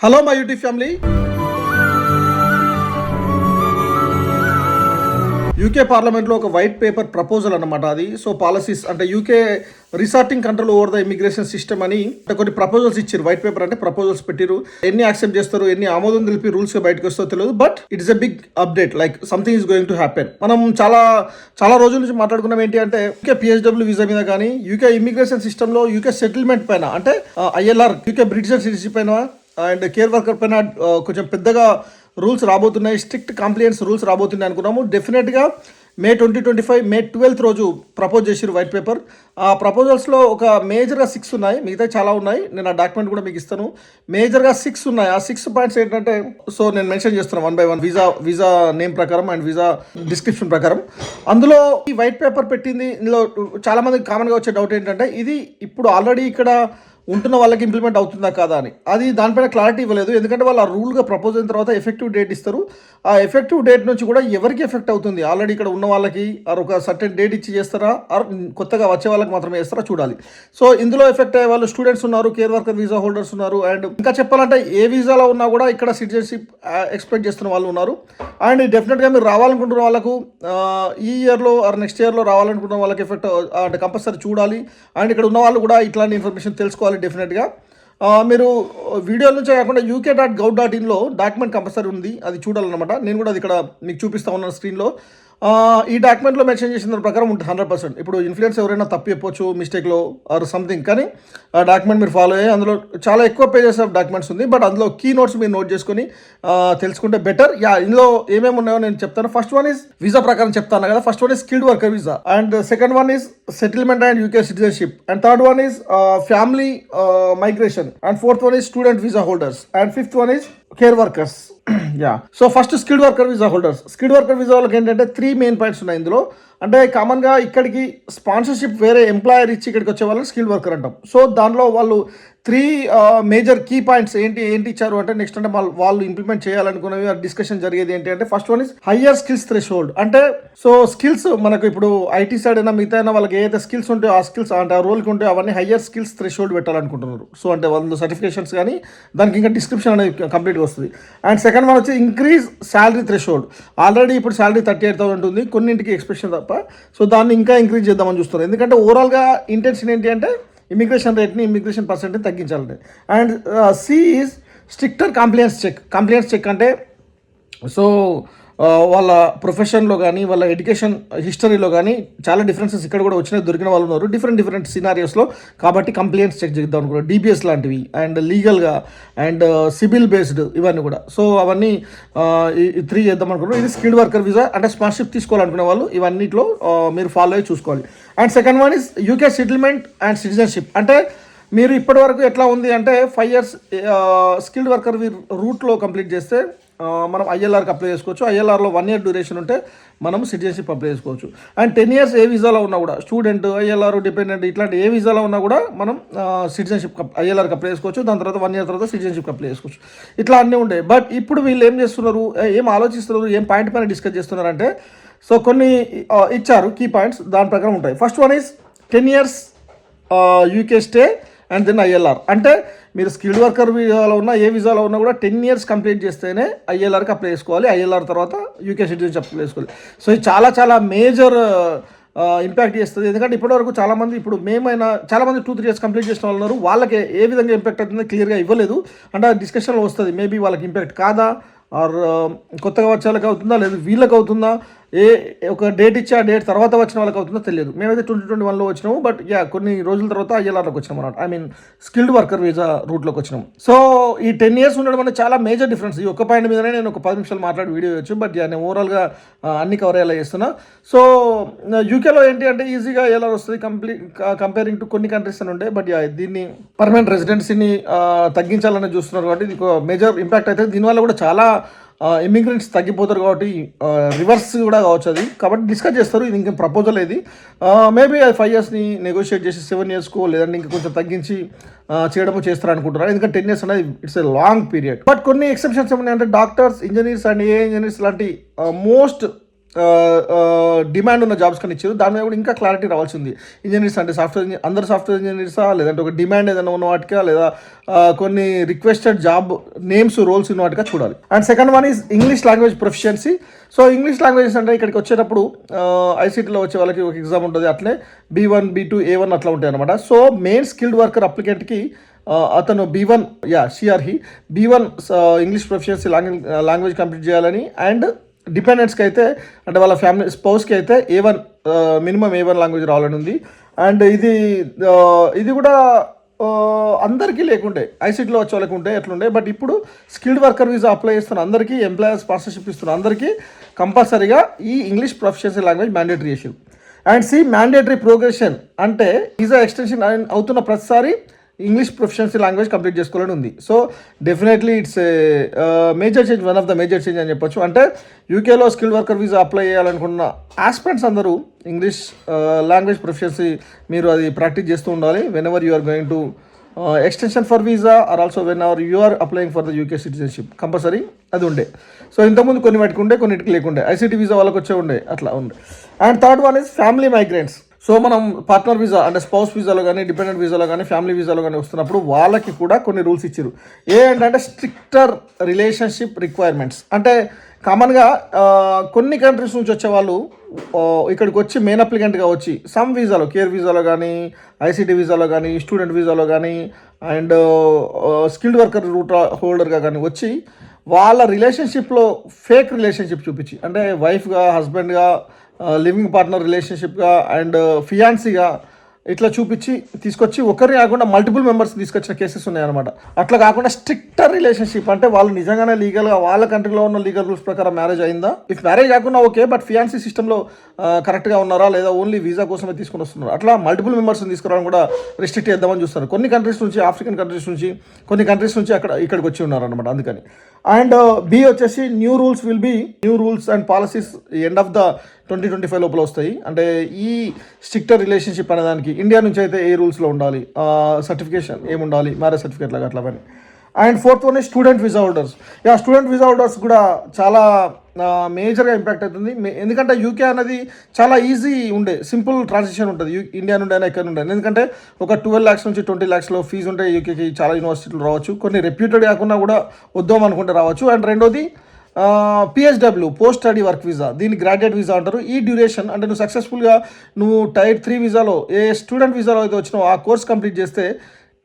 Hello my YouTube family. UK పార్లమెంట్లో ఒక white paper proposal అన్నమాట అది. సో పాలసీస్ అంటే UK resorting control over the immigration system అని కొన్ని ప్రపోజల్స్ ఇచ్చారు. వైట్ పేపర్ అంటే ప్రపోజల్స్ పెట్టిరు. ఎన్ని యాక్సెప్ట్ చేస్తారు, ఎన్ని ఆమోదం తెలిపి రూల్స్ బయటకు వస్తారో తెలియదు. But it is a big update, like something is going to happen. మనం చాలా రోజుల నుంచి మాట్లాడుకున్నాం ఏంటి అంటే యూకే పిహెచ్డబ్ల్యూ వీసా మీద కానీ యూకే ఇమిగ్రేషన్ సిస్టంలో యూకే సెటిల్మెంట్ పైన అంటే ఐఎల్ఆర్ యూకే బ్రిటిష్ సిటిజన్ పైన అండ్ కేర్ వర్కర్ పైన కొంచెం పెద్దగా రూల్స్ రాబోతున్నాయి, స్ట్రిక్ట్ కంప్లైంట్స్ రూల్స్ రాబోతున్నాయి అనుకున్నాము. డెఫినెట్గా మే 2025 మే 12th రోజు ప్రపోజ్ చేసారు వైట్ పేపర్. ఆ ప్రపోజల్స్లో ఒక మేజర్గా 6 ఉన్నాయి, మిగతా చాలా ఉన్నాయి. నేను ఆ డాక్యుమెంట్ కూడా మీకు ఇస్తాను. మేజర్గా 6 ఉన్నాయి. ఆ 6 పాయింట్స్ ఏంటంటే, సో నేను మెన్షన్ చేస్తున్నాను 1 by 1 వీసా నేమ్ ప్రకారం అండ్ వీసా డిస్క్రిప్షన్ ప్రకారం. అందులో ఈ వైట్ పేపర్ పెట్టింది, ఇందులో చాలా మందికి కామన్గా వచ్చే డౌట్ ఏంటంటే ఇది ఇప్పుడు ఆల్రెడీ ఇక్కడ ఉంటున్న వాళ్ళకి ఇంప్లిమెంట్ అవుతుందా కాదా అని. అది దానిపైన క్లారిటీ ఇవ్వలేదు, ఎందుకంటే వాళ్ళు ఆ రూల్గా ప్రపోజ్ అయిన తర్వాత ఎఫెక్టివ్ డేట్ ఇస్తారు. ఆ ఎఫెక్టివ్ డేట్ నుంచి కూడా ఎవరికి ఎఫెక్ట్ అవుతుంది, ఆల్రెడీ ఇక్కడ ఉన్న వాళ్ళకి ఆర్ ఒక సర్టెన్ డేట్ ఇచ్చి చేస్తారా ఆర్ కొత్తగా వచ్చే వాళ్ళకి మాత్రమే చేస్తారా చూడాలి. సో ఇందులో ఎఫెక్ట్ అయ్యే వాళ్ళు స్టూడెంట్స్ ఉన్నారు, కేర్ వర్కర్ వీసా హోల్డర్స్ ఉన్నారు, అండ్ ఇంకా చెప్పాలంటే ఏ వీసాలో ఉన్నా కూడా ఇక్కడ సిటిజన్షిప్ ఎక్స్పెక్ట్ చేస్తున్న వాళ్ళు ఉన్నారు. అండ్ డెఫినెట్గా మీరు రావాలనుకుంటున్న వాళ్ళకు ఈ ఇయర్లో ఆర్ నెక్స్ట్ ఇయర్లో రావాలనుకుంటున్న వాళ్ళకి ఎఫెక్ట్ అంటే కంపల్సరీ చూడాలి. అండ్ ఇక్కడ ఉన్న వాళ్ళు కూడా ఇట్లాంటి ఇన్ఫర్మేషన్ తెలుసుకోవాలి. డెఫినెట్గా మీరు వీడియోల నుంచే కాకుండా uk.gov.inలో డాక్యుమెంట్ కంపల్సరీ ఉంది, అది చూడాలన్నమాట. నేను కూడా అది ఇక్కడ మీకు చూపిస్తా ఉన్నాను స్క్రీన్లో. ఈ డాక్యుమెంట్లో మెన్షన్ చేసిన దాని ప్రకారం ఉంటుంది 100%. ఇప్పుడు ఇన్ఫ్లుయెన్స్ ఎవరైనా తప్పు చెప్పొచ్చు మిస్టేక్లో ఆర్ సంథింగ్, కానీ ఆ డాక్యుమెంట్ మీరు ఫాలో అయ్యి అందులో చాలా ఎక్కువ పేజెస్ ఆఫ్ డాక్యుమెంట్స్ ఉంది. బట్ అందులో కీ నోట్స్ మీరు నోట్ చేసుకొని తెలుసుకుంటే బెటర్. ఇందులో ఏమేమి ఉన్నాయో నేను చెప్తాను. ఫస్ట్ వన్ ఈజ్ వీసా ప్రకారం చెప్తాను కదా. First one is skilled worker visa, and second one is settlement and UK citizenship, and third one is family migration, and fourth one is student visa holders, and fifth one is care workers. So first skilled worker visa holders. Skilled worker visa వాళ్ళకి ఏంటంటే 3 main points ఉన్నాయి ఇందులో. అంటే కామన్గా ఇక్కడికి sponsorship వేరే employer ఇచ్చి ఇక్కడికి వచ్చే వాళ్ళకి స్కిల్డ్ వర్కర్ అంటాం. సో దానిలో వాళ్ళు 3 మేజర్ కీ పాయింట్స్ ఏంటి ఇచ్చారు అంటే, నెక్స్ట్ అంటే వాళ్ళు ఇంప్లిమెంట్ చేయాలనుకున్నవి డిస్కషన్ జరిగేది ఏంటి అంటే, first one is higher skills threshold. అంటే సో స్కిల్స్ మనకు ఇప్పుడు ఐటీ సైడ్ అయినా మిగతా అయినా వాళ్ళకి ఏదైతే స్కిల్స్ ఉంటాయో ఆ స్కిల్స్ అంటే ఆ రోల్కి ఉంటాయో అవన్నీ హయ్యర్ స్కిల్స్ థ్రెషోల్డ్ పెట్టాలనుకుంటున్నారు. సో అంటే వాళ్ళు సర్టిఫికేషన్స్ కానీ దానికి ఇంకా డిస్క్రిప్షన్ అనేది కంప్లీట్గా వస్తుంది. అండ్ సెకండ్ వన్ వచ్చి ఇంక్రీజ్ శాలరీ థ్రెషోల్డ్. ఆల్రెడీ ఇప్పుడు శాలరీ 38,000 ఉంటుంది కొన్నింటికి ఎక్స్పెక్షన్ తప్ప. సో దాన్ని ఇంకా ఇంక్రీజ్ చేద్దామని చూస్తున్నారు, ఎందుకంటే ఓవరాల్గా ఇంటెన్షన్ ఏంటి అంటే ఇమిగ్రేషన్ రేట్ని ఇమిగ్రేషన్ పర్సెంట్ని తగ్గించాలంటే. And C is stricter complaints check అంటే సో వాళ్ళ ప్రొఫెషన్లో కానీ వాళ్ళ ఎడ్యుకేషన్ హిస్టరీలో కానీ చాలా డిఫరెన్సెస్ ఇక్కడ కూడా వచ్చినాయి, దొరికిన వాళ్ళు ఉన్నారు డిఫరెంట్ సినారియోస్లో. కాబట్టి కంప్లైంట్స్ చెక్ చేద్దాం అనుకున్నారు, DBS లాంటివి, అండ్ లీగల్గా అండ్ సిబిల్ బేస్డ్ ఇవన్నీ కూడా. సో అవన్నీ 3 చేద్దాం అనుకున్నారు. ఇది స్కిల్డ్ వర్కర్ వీసా అంటే స్పాన్సర్షిప్ తీసుకోవాలనుకునే వాళ్ళు ఇవన్నిట్లో మీరు ఫాలో అయ్యి చూసుకోవాలి. And second one is UK settlement and citizenship. అంటే మీరు ఇప్పటివరకు ఎట్లా ఉంది అంటే 5 years స్కిల్డ్ వర్కర్ రూట్లో కంప్లీట్ చేస్తే మనం ILRకి అప్లై చేసుకోవచ్చు. ILRలో 1 year డ్యూరేషన్ ఉంటే మనం సిటిజన్షిప్ అప్లై చేసుకోవచ్చు. అండ్ 10 years ఏ వీసాలో ఉన్నా కూడా, స్టూడెంట్, ILR, డిపెండెంట్ ఇట్లాంటి ఏ వీసాలో ఉన్నా కూడా మనం సిటిజన్షిప్ ILRకి అప్లై చేసుకోవచ్చు. దాని తర్వాత 1 year తర్వాత సిటిజన్షిప్ అప్లై చేసుకోవచ్చు. ఇట్లా అన్నీ ఉండే. బట్ ఇప్పుడు వీళ్ళు ఏం చేస్తున్నారు, ఏం ఆలోచిస్తున్నారు, ఏం పాయింట్ పైన డిస్కస్ చేస్తున్నారంటే, సో కొన్ని ఇచ్చారు కీ పాయింట్స్, దాని ప్రకారం ఉంటాయి. First one is 10 years UK stay and then ILR. అంటే మీరు స్కిల్డ్ వర్కర్ వీసాలో ఉన్నా ఏ వీసాలో ఉన్నా కూడా 10 years కంప్లీట్ చేస్తేనే ILRకి అప్లై చేసుకోవాలి. ILR తర్వాత యూకే సిటిజన్షిప్ అప్లై చేసుకోవాలి. సో ఇది చాలా మేజర్ ఇంపాక్ట్ చేస్తుంది. ఎందుకంటే ఇప్పటివరకు చాలామంది, ఇప్పుడు మేమైనా చాలామంది 2-3 years కంప్లీట్ చేసిన వాళ్ళు ఉన్నారు, వాళ్ళకి ఏ విధంగా ఇంపాక్ట్ అవుతుందో క్లియర్గా ఇవ్వలేదు. అంటే డిస్కషన్లో వస్తుంది, మేబీ వాళ్ళకి ఇంపాక్ట్ కాదా ఆర్ కొత్తగా వచ్చే వాళ్ళకి అవుతుందా, లేదు వీళ్ళకి అవుతుందా, ఒక డేట్ ఇచ్చి ఆ డేట్ తర్వాత వచ్చిన వాళ్ళకి అవుతుందో తెలియదు. మేమైతే 2021లో వచ్చినాము, బట్ కొన్ని రోజుల తర్వాత ILRలోకి వచ్చినాం అన్నమాట. I mean skilled worker visa రూట్లోకి వచ్చినాం. సో ఈ 10 years ఉండడం అనేది చాలా మేజర్ డిఫరెన్స్. ఈ ఒక్క పాయింట్ మీదనే నేను ఒక 10 నిమిషాలు మాట్లాడి వీడియో చేయొచ్చు, బట్ నేను ఓవరాల్గా అన్ని కవర్ అయ్యేలా చేస్తున్నా. సో యూకేలో ఏంటి అంటే ఈజీగా ILR వస్తుంది కంపేరింగ్ టు కొన్ని కంట్రీస్ అని ఉండే. బట్ దీన్ని పర్మనెంట్ రెసిడెన్సీని తగ్గించాలని చూస్తున్నారు కాబట్టి ఇది ఒక మేజర్ ఇంపాక్ట్ అయితే. దీనివల్ల కూడా చాలా ఇమిగ్రెంట్స్ తగ్గిపోతారు కాబట్టి రివర్స్ కూడా కావచ్చు అది. కాబట్టి డిస్కస్ చేస్తారు, ఇది ఇంకేం ప్రపోజల్ ఇది. మేబీ అది 5 yearsని నెగోషియేట్ చేసి 7 yearsకో లేదంటే ఇంకా కొంచెం తగ్గించి చేయడము చేస్తారు అనుకుంటున్నారు. ఎందుకంటే 10 years అనేది it's a long period. But కొన్ని ఎక్సెప్షన్స్ ఏమన్నాయంటే డాక్టర్స్, ఇంజనీర్స్ అండ్ ఇంజనీర్స్ లాంటి మోస్ట్ డిమాండ్ ఉన్న జాబ్స్ కానీ ఇచ్చారు. దాని మీద కూడా ఇంకా క్లారిటీ రావాల్సి ఉంది. ఇంజనీర్స్ అంటే అందరు సాఫ్ట్వేర్ ఇంజనీర్సా, లేదంటే ఒక డిమాండ్ ఏదైనా ఉన్న వాటికా, లేదా కొన్ని రిక్వెస్టెడ్ జాబ్ నేమ్స్ రోల్స్ ఉన్న వాటిగా చూడాలి. And second one is English language proficiency. So English languages అంటే ఇక్కడికి వచ్చేటప్పుడు ఐసీటీలో వచ్చే వాళ్ళకి ఒక ఎగ్జామ్ ఉంటుంది, అట్లే B1, B2, A1 అట్లా ఉంటాయి అనమాట. సో మెయిన్ స్కిల్డ్ వర్కర్ అప్లికెంట్కి అతను B1 B1 English proficiency language complete చేయాలని, అండ్ డిపెండెంట్స్కి అయితే అంటే వాళ్ళ ఫ్యామిలీ స్పౌస్కి అయితే A1 మినిమం A1 లాంగ్వేజ్ రావాలని ఉంది. అండ్ ఇది కూడా అందరికీ లేకుండే, ఐసీటీలో వచ్చే వాళ్ళకి ఉంటే ఎట్లుండే, బట్ ఇప్పుడు స్కిల్డ్ వర్కర్ వీసా అప్లై చేస్తున్న అందరికీ, ఎంప్లాయర్ స్పాన్సర్షిప్ ఇస్తున్న అందరికీ కంపల్సరీగా ఈ ఇంగ్లీష్ ప్రొఫిషియన్సీ లాంగ్వేజ్ మ్యాండేటరీ చేసారు. అండ్ మ్యాండేటరీ ప్రోగ్రెషన్ అంటే వీసా ఎక్స్టెన్షన్ అవుతున్న ప్రతిసారి ఇంగ్లీష్ ప్రొఫిషియన్సీ లాంగ్వేజ్ కంప్లీట్ చేసుకోవాలని ఉంది. So definitely it's major change, one of the major change అని చెప్పొచ్చు. అంటే యూకేలో స్కిల్ వర్కర్ వీసా అప్లై చేయాలనుకున్న ఆస్పిరెంట్స్ అందరూ ఇంగ్లీష్ లాంగ్వేజ్ ప్రొఫిషియన్సీ మీరు అది ప్రాక్టీస్ చేస్తూ ఉండాలి. Whenever you are going to extension for visa or also whenever you are applying for the UK citizenship compulsory అది ఉండే. సో ఇంతకుముందు కొన్ని వాటికి ఉండే, కొన్నిటికి లేకుండే, ఐసీటీ వీసా వాళ్ళకి వచ్చే ఉండే, అట్లా ఉండే. And third one is family migrants. So మనం పార్ట్నర్ వీసా అంటే స్పౌస్ వీసాలో కానీ, డిపెండెంట్ వీసాలో కానీ, ఫ్యామిలీ వీసాలో కానీ వస్తున్నప్పుడు వాళ్ళకి కూడా కొన్ని రూల్స్ ఇచ్చారు. ఏంటంటే స్ట్రిక్టర్ రిలేషన్షిప్ రిక్వైర్మెంట్స్. అంటే కామన్గా కొన్ని కంట్రీస్ నుంచి వచ్చే వాళ్ళు ఇక్కడికి వచ్చి మెయిన్ అప్లికెంట్గా వచ్చి సమ్ వీసాలో, కేర్ వీసాలో కానీ, ఐసీటీ వీసాలో కానీ, స్టూడెంట్ వీసాలో కానీ, అండ్ స్కిల్డ్ వర్కర్ రూట్ హోల్డర్గా కానీ వచ్చి వాళ్ళ రిలేషన్షిప్లో ఫేక్ రిలేషన్షిప్ చూపించి, అంటే వైఫ్గా, హస్బెండ్గా, లివింగ్ పార్ట్నర్ రిలేషన్షిప్గా, అండ్ ఫియాన్సీగా ఇట్లా చూపించి తీసుకొచ్చి ఒకరి కాకుండా మల్టిపుల్ మెంబర్స్ తీసుకొచ్చిన కేసెస్ ఉన్నాయన్నమాట. అట్లా కాకుండా స్ట్రిక్టర్ రిలేషన్షిప్ అంటే వాళ్ళు నిజంగానే లీగల్గా వాళ్ళ కంట్రీలో ఉన్న లీగల్ రూల్స్ ప్రకారం మ్యారేజ్ అయిందా, ఇఫ్ మ్యారేజ్ కాకుండా ఓకే, బట్ ఫియాన్సీ సిస్టంలో కరెక్ట్గా ఉన్నారా, లేదా ఓన్లీ వీసా కోసమే తీసుకొని వస్తున్నారు, అట్లా మల్టిపుల్ మెంబర్స్ని తీసుకురావడం కూడా రిస్ట్రిక్ట్ చేద్దామని చూస్తారు. కొన్ని కంట్రీస్ నుంచి, ఆఫ్రికన్ కంట్రీస్ నుంచి, కొన్ని కంట్రీస్ నుంచి ఇక్కడికి వచ్చి ఉన్నారనమాట, అందుకని. అండ్ బి వచ్చేసి new rules and policies end of the 2025 లోపల వస్తాయి. అంటే ఈ స్ట్రిక్టర్ రిలేషన్షిప్ అనే దానికి ఇండియా నుంచి అయితే ఏ రూల్స్లో ఉండాలి, సర్టిఫికేషన్ ఏముండాలి, మ్యారేజ్ సర్టిఫికేట్ లాగా అట్లా అని. And fourth one student visa holders. Student visa holders కూడా చాలా మేజర్గా ఇంపాక్ట్ అవుతుంది. ఎందుకంటే యూకే అనేది చాలా ఈజీ ఉండే, సింపుల్ ట్రాన్సాక్షన్ ఉంటుంది ఇండియా నుండి అయినా ఎక్కడ నుండి. ఎందుకంటే ఒక 12 lakhs నుంచి 20 lakhsలో ఫీజు ఉంటే యూకేకి చాలా యూనివర్సిటీలు రావచ్చు, కొన్ని రెప్యూటెడ్ కాకుండా కూడా వద్దాం అనుకుంటే రావచ్చు. అండ్ రెండోది PSW post study work visa, దీన్ని గ్రాడ్యుయేట్ వీసా అంటారు. ఈ డ్యూరేషన్ అంటే నువ్వు సక్సెస్ఫుల్గా టైర్ 3 వీసాలో ఏ స్టూడెంట్ వీసాలో అయితే వచ్చినావు ఆ కోర్స్ కంప్లీట్ చేస్తే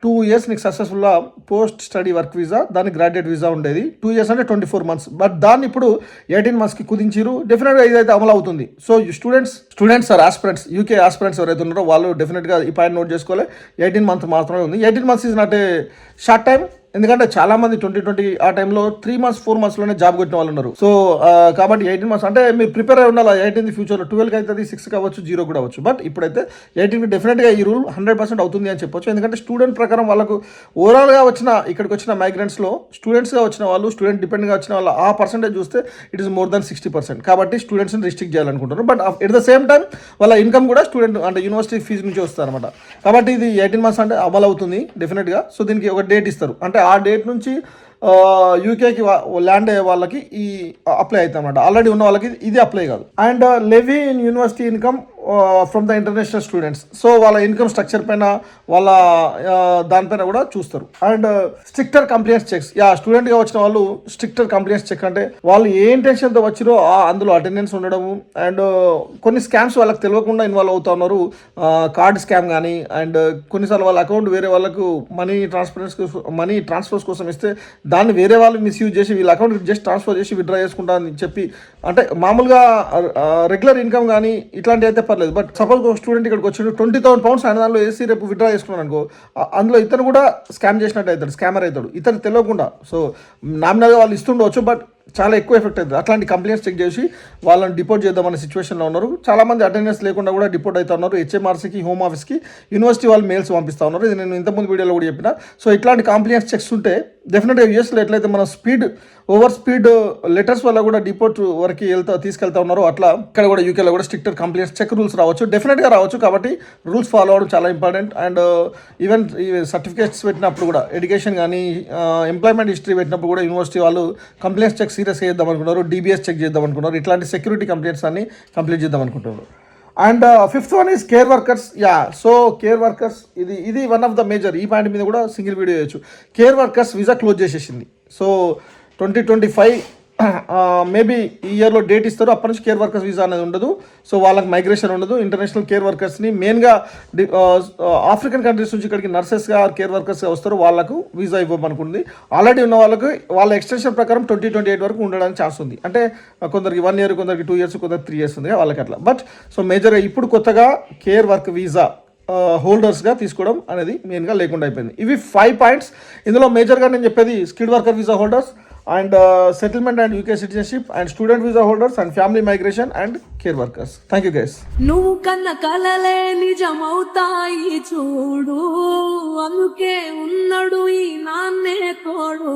2 years నీకు సక్సెస్ఫుల్గా పోస్ట్ స్టడీ వర్క్ వీసా, దాన్ని గ్రాడ్యుయేట్ వీసా ఉండేది. 2 years అంటే 24 months, బట్ దాన్ని ఇప్పుడు 18 monthsకి కుదించారు. డెఫినెట్గా ఇదైతే అమలు అవుతుంది. So students or aspirants, UK aspirants ఎవరైతే ఉన్నారో వాళ్ళు డెఫినెట్గా ఈ పాయింట్ నోట్ చేసుకోవాలి. 18 months మాత్రమే ఉంది. 18 months is not a short time, ఎందుకంటే చాలామంది 2020 ఆ టైంలో 3 months 4 monthsలోనే జాబ్ కొట్టిన వాళ్ళు ఉన్నారు. సో కాబట్టి 18 months అంటే మీరు ప్రిపేర్ అయి ఉండాలి. 18 ఫ్యూచర్లో 12కి అవుతుంది, 6కి అవ్వచ్చు, 0 కూడా అవ్వచ్చు. బట్ ఇప్పుడైతే 18కి డెఫినెట్గా ఈ రూల్ 100% అవుతుంది అని చెప్పొచ్చు. ఎందుకంటే స్టూడెంట్ ప్రకారం వాళ్ళకు ఓవరాల్గా ఇక్కడికి వచ్చిన మైగ్రెంట్స్లో స్టూడెంట్స్గా వచ్చిన వాళ్ళు, స్టూడెంట్ డిపెండ్గా వచ్చిన వాళ్ళు ఆ పర్సెంటేజ్ చూస్తే ఇట్ ఈస్ మోర్ దాన్ 60%. కాబట్టి స్టూడెంట్స్ని రిస్ట్రిక్ట్ చేయాలనుకుంటున్నారు. But at the same time వాళ్ళ ఇన్కమ్ కూడా స్టూడెంట్ అంటే యూనివర్సిటీ ఫీజు నుంచి వస్తుంది అనమాట. కాబట్టి ఇది 18 months అంటే అమలు అవుతుంది డెఫినెట్గా. సో దీనికి ఒక డేట్ ఇస్తారు, అంటే ఆ డేట్ నుంచి యూకేకి ల్యాండ్ అయ్యే వాళ్ళకి ఈ అప్లై అవుతుంది అనమాట. ఆల్రెడీ ఉన్న వాళ్ళకి ఇది అప్లై కాదు. And levy in university income from the international students. So వాళ్ళ ఇన్కమ్ స్ట్రక్చర్ పైన, వాళ్ళ దానిపైన కూడా చూస్తారు. And stricter complaints checks. స్టూడెంట్గా వచ్చిన వాళ్ళు స్ట్రిక్టర్ కంప్లైంట్స్ చెక్ అంటే వాళ్ళు ఏ ఇంటెన్షన్తో వచ్చిరో అందులో అటెండెన్స్ ఉండడము. అండ్ కొన్ని స్కామ్స్ వాళ్ళకి తెలియకుండా ఇన్వాల్వ్ అవుతా ఉన్నారు, కార్డ్ స్కామ్ కానీ. అండ్ కొన్నిసార్లు వాళ్ళ అకౌంట్ వేరే వాళ్ళకు మనీ ట్రాన్స్ఫర్స్ కోసం ఇస్తే దాన్ని వేరే వాళ్ళు మిస్యూజ్ చేసి వీళ్ళ అకౌంట్ జస్ట్ ట్రాన్స్ఫర్ చేసి విత్డ్రా చేసుకుంటా అని చెప్పి, అంటే మామూలుగా రెగ్యులర్ ఇన్కమ్ కానీ ఇట్లాంటివి అయితే పర్లేదు. బట్ సపోజ్ ఒక స్టూడెంట్ ఇక్కడికి వచ్చి 20,000 pounds ఆయన దానిలో వేసి రేపు విత్డ్రా చేసుకున్నాను అనుకో, అందులో ఇతను కూడా స్కామ్ చేసినట్టు అవుతాడు, స్కామర్ అవుతాడు, ఇతను తెలియకుండా. సో నామినల్గా వాళ్ళు ఇస్తుండవచ్చు, బట్ చాలా ఎక్కువ ఎఫెక్ట్ అవుతుంది. అట్లాంటి కంప్లైంట్స్ చెక్ చేసి వాళ్ళని డిపోర్ట్ చేద్దామనే సిచ్యువేషన్లో ఉన్నారు. చాలామంది అటెండెన్స్ లేకుండా కూడా డిపోర్ట్ అవుతా ఉన్నారు. HMRCకి, హోమ్ ఆఫీస్కి, యూనివర్సిటీ వాళ్ళు మెయిల్స్ పంపిస్తూ ఉన్నారు. ఇది నేను ఇంతకుముందు వీడియోలో కూడా చెప్పిన. సో ఇట్లాంటి కంప్లైంట్స్ చెక్స్ ఉంటే డెఫినెట్గా యూఎస్లో ఎట్లయితే మన ఓవర్ స్పీడ్ లెటర్స్ వల్ల కూడా డిపోర్ట్ వరకు తీసుకెళ్తా ఉన్నారో అట్లా ఇక్కడ కూడా యూకేలో కూడా స్ట్రిక్టర్ కంప్లైంట్స్ చెక్ రూల్స్ రావచ్చు, డెఫినెట్గా రావచ్చు. కాబట్టి రూల్స్ ఫాలో అవ్వడం చాలా ఇంపార్టెంట్. అండ్ ఈవెన్ ఈ సర్టిఫికేట్స్ పెట్టినప్పుడు కూడా ఎడ్యుకేషన్ కానీ ఎంప్లాయ్మెంట్ హిస్టరీ పెట్టినప్పుడు కూడా యూనివర్సిటీ వాళ్ళు కంప్లైంట్స్ చెక్ సీరియస్ చేద్దాం అనుకున్నారు, డీబీఎస్ చెక్ చేద్దాం అనుకున్నారు, ఇట్లాంటి సెక్యూరిటీ కంప్లైంట్స్ అన్ని కంప్లీట్ చేద్దాం అనుకుంటున్నారు. And fifth one is care workers. So care workers ఇది వన్ ఆఫ్ ద మేజర్. ఈ పాయింట్ మీద కూడా సింగిల్ వీడియో చేయొచ్చు. కేర్ వర్కర్స్ వీసా క్లోజ్ చేసేసింది. సో 2025 మేబీ ఈ ఇయర్లో డేట్ ఇస్తారు, అప్పటి నుంచి కేర్ వర్కర్స్ వీసా అనేది ఉండదు. సో వాళ్ళకి మైగ్రేషన్ ఉండదు. ఇంటర్నేషనల్ కేర్ వర్కర్స్ని మెయిన్గా ఆఫ్రికన్ కంట్రీస్ నుంచి ఇక్కడికి నర్సెస్గా కేర్ వర్కర్స్గా వస్తారు, వాళ్ళకు వీసా ఇవ్వమనుకుంది. ఆల్రెడీ ఉన్న వాళ్ళకు వాళ్ళ ఎక్స్టెన్షన్ ప్రకారం 2028 వరకు ఉండడానికి ఛాన్స్ ఉంది. అంటే కొందరికి 1 year, కొందరికి 2 years, కొందరికి 3 years ఉంది వాళ్ళకి అట్లా. బట్ సో మేజర్గా ఇప్పుడు కొత్తగా కేర్ వర్క్ వీసా హోల్డర్స్గా తీసుకోవడం అనేది మెయిన్గా లేకుండా అయిపోయింది. ఇవి 5 పాయింట్స్. ఇందులో మేజర్గా నేను చెప్పేది skilled worker visa holders and settlement and UK citizenship and student visa holders and family migration and care workers. Thank you guys. నువ్వు కన్న కలలే నిజమవుతాయి చూడు, అందుకే ఉన్నాడు ఈ నాన్నే తోడు.